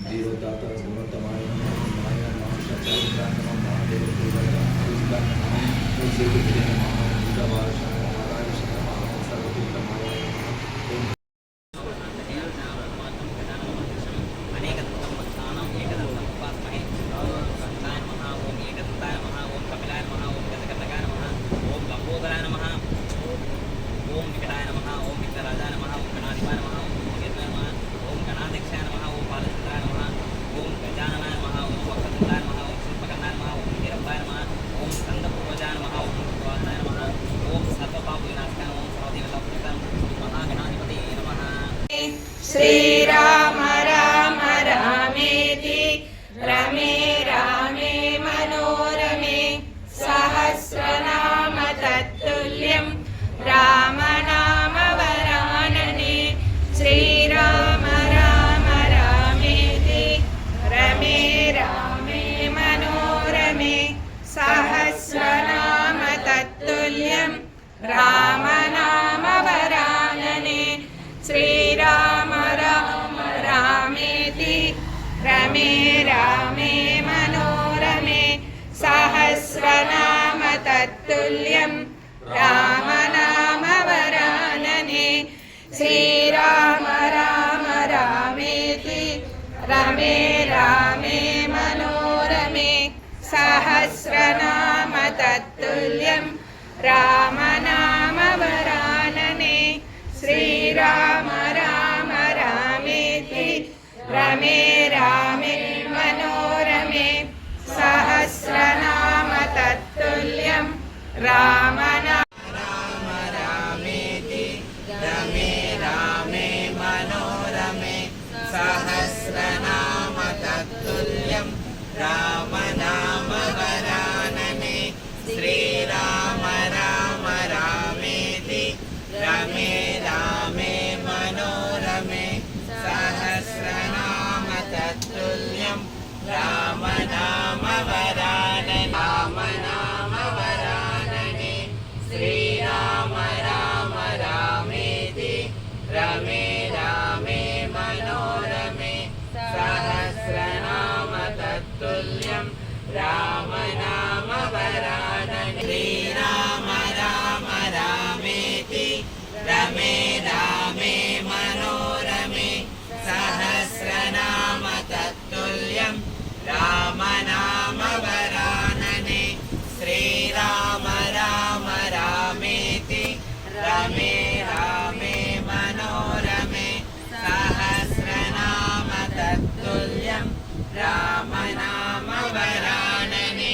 जीवदाता गुणतमाय माया महाशक्तिदाय महादेव पूजय पूजय पूजय महादेवाय श्रीराम राम रामेति रमे रामे मनोरमे सहस्रनाम तत्तुल्यं रामनाम वरानने श्रीराम राम रामेति रमे रामे मनोरमे सहस्रनाम तत्तुल्यं रामनाम वरानने श्रीराम राम रामेति रमे रामे मनोरमे सहस्रनाम तत्तुल्यं रामनाम वरानने श्रीराम राम रामेति रमे रामे मनोरमे सहस्रनाम तत्तुल्यं रामनाम वरानने श्रीराम राम रामेति रमे रामे मनोरमे सहस्रनाम तत्तुल्यं रामनाम रामेति रमे रामे मनोरमे सहस्रनाम तत्तुल्यं रामनाम वरानने श्रीराम राम रामेति रमे रामे मनोरमे सहस्रनाम तत्तुल्यं रामनाम वरानने रामनाम वरानने श्रीराम राम रामेति रमे रामे मनोरमे सहस्रनाम तत्तुल्यं रामनाम वरानने श्रीराम राम रामेति रमे रामे मनोरमे सहस्रनाम तत्तुल्यं रामनाम वरानने श्रीराम राम रामेति रमे रामे मनोरमे सहस्रनाम तत्तुल्यं रामनाम वरानने